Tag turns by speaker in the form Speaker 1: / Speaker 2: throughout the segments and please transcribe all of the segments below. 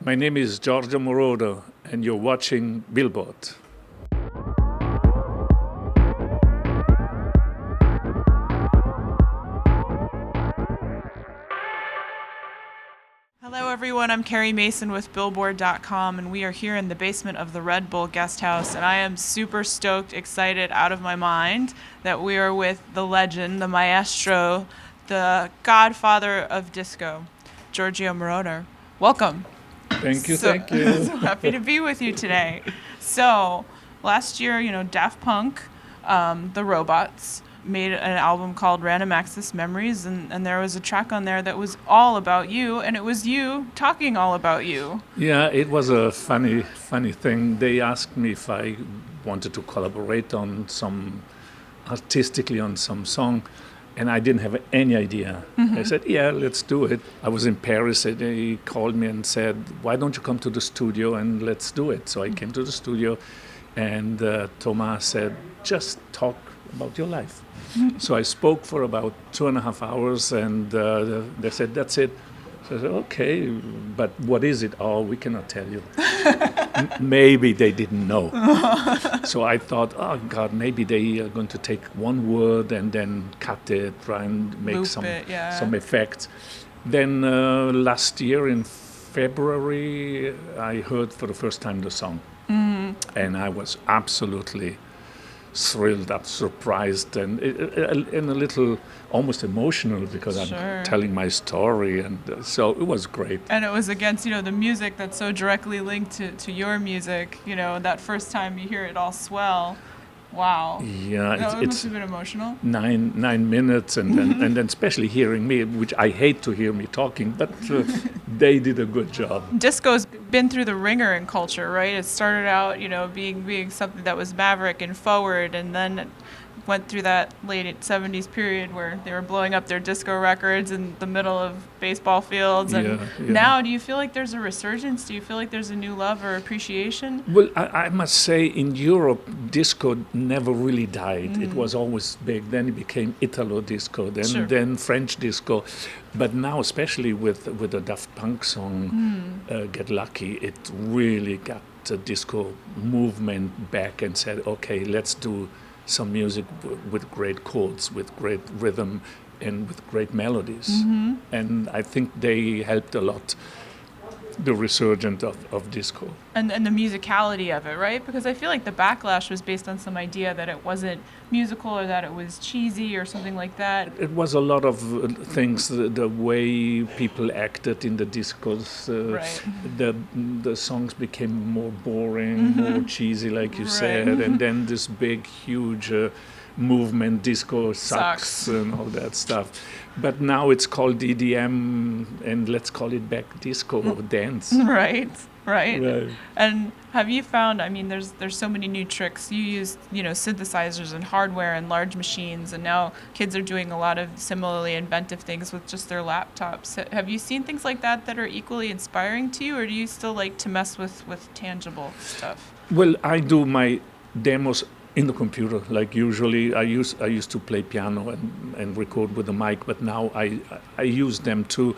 Speaker 1: My name is Giorgio Moroder, and you're watching Billboard.
Speaker 2: Hello everyone, I'm Carrie Mason with Billboard.com, and we are here in the basement of the Red Bull Guest House, and I am super stoked, excited, out of my mind that we are with the legend, the maestro, the godfather of disco, Giorgio Moroder. Welcome.
Speaker 1: Thank you.
Speaker 2: So happy to be with you today. So, last year, Daft Punk, the Robots, made an album called Random Access Memories, and there was a track on there that was all about you, and it was you talking all about you.
Speaker 1: Yeah, it was a funny thing. They asked me if I wanted to collaborate artistically on some song, and I didn't have any idea. I said, yeah, let's do it. I was in Paris, and they called me and said, why don't you come to the studio and let's do it? So I came to the studio, and Thomas said, just talk about your life. So I spoke for about 2.5 hours, and they said, that's it. So I said, okay, but what is it? Oh, we cannot tell you. Maybe they didn't know. So I thought, oh God, maybe they are going to take one word and then cut it, try and make some effects. Then last year in February, I heard for the first time the song. And I was absolutely thrilled, surprised, and a little almost emotional because I'm telling my story, and so it was great.
Speaker 2: And it was against the music that's so directly linked to your music. That first time you hear it all swell. Wow.
Speaker 1: Yeah,
Speaker 2: it must have been emotional.
Speaker 1: 9 minutes, and then especially hearing me, which I hate to hear me talking, but they did a good job.
Speaker 2: Disco's been through the ringer in culture, right? It started out, being something that was maverick and forward, and then it went through that late 70s period where they were blowing up their disco records in the middle of baseball fields. And now, do you feel like there's a resurgence? Do you feel like there's a new love or appreciation?
Speaker 1: Well, I must say, in Europe, disco never really died. It was always big. Then it became Italo disco, then French disco. But now, especially with the Daft Punk song, Get Lucky, it really got the disco movement back and said, okay, let's do some music with great chords, with great rhythm, and with great melodies. And I think they helped a lot the resurgence of disco.
Speaker 2: And the musicality of it, right? Because I feel like the backlash was based on some idea that it wasn't musical or that it was cheesy or something like that.
Speaker 1: It was a lot of things, the way people acted in the discos. The songs became more boring, more cheesy, like you said, and then this big, huge movement, disco sucks and all that stuff. But now it's called EDM, and let's call it back disco or dance. Right.
Speaker 2: And have you found, there's so many new tricks. You use, synthesizers and hardware and large machines, and now kids are doing a lot of similarly inventive things with just their laptops. Have you seen things like that are equally inspiring to you, or do you still like to mess with tangible stuff?
Speaker 1: Well, I do my demos in the computer, like usually. I used to play piano and record with a mic, but now I use them too.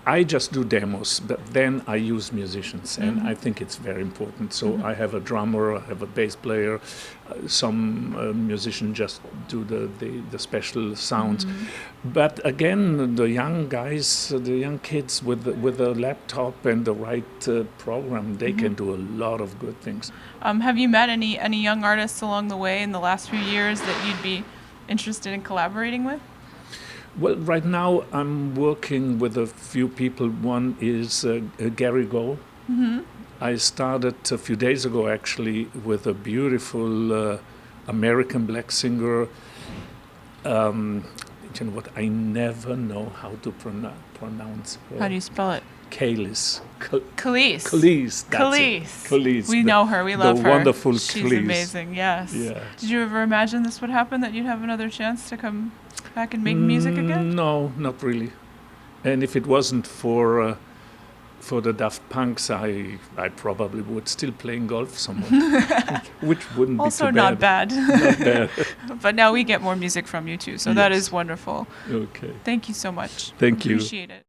Speaker 1: I just do demos, but then I use musicians, and I think it's very important. So I have a drummer, I have a bass player, some musicians just do the special sounds. But again, the young guys, the young kids with a laptop and the right program, they can do a lot of good things.
Speaker 2: Have you met any young artists along the way in the last few years that you'd be interested in collaborating with?
Speaker 1: Well, right now I'm working with a few people. One is Gary Go. I started a few days ago actually with a beautiful American black singer. You know what? I never know how to pronounce her.
Speaker 2: How do you spell it?
Speaker 1: Khalees.
Speaker 2: Khalees. We know her. We love her.
Speaker 1: The wonderful
Speaker 2: She's
Speaker 1: Khalees.
Speaker 2: Amazing. Yes.
Speaker 1: Yeah.
Speaker 2: Did you ever imagine this would happen? That you'd have another chance to come back and make music again?
Speaker 1: No, not really. And if it wasn't for the Daft Punks, I probably would still playing golf somewhere, which wouldn't
Speaker 2: also
Speaker 1: be too
Speaker 2: not bad.
Speaker 1: Not bad.
Speaker 2: But now we get more music from you too, so that is wonderful.
Speaker 1: Okay.
Speaker 2: Thank you so much.
Speaker 1: Thank you.
Speaker 2: Appreciate it.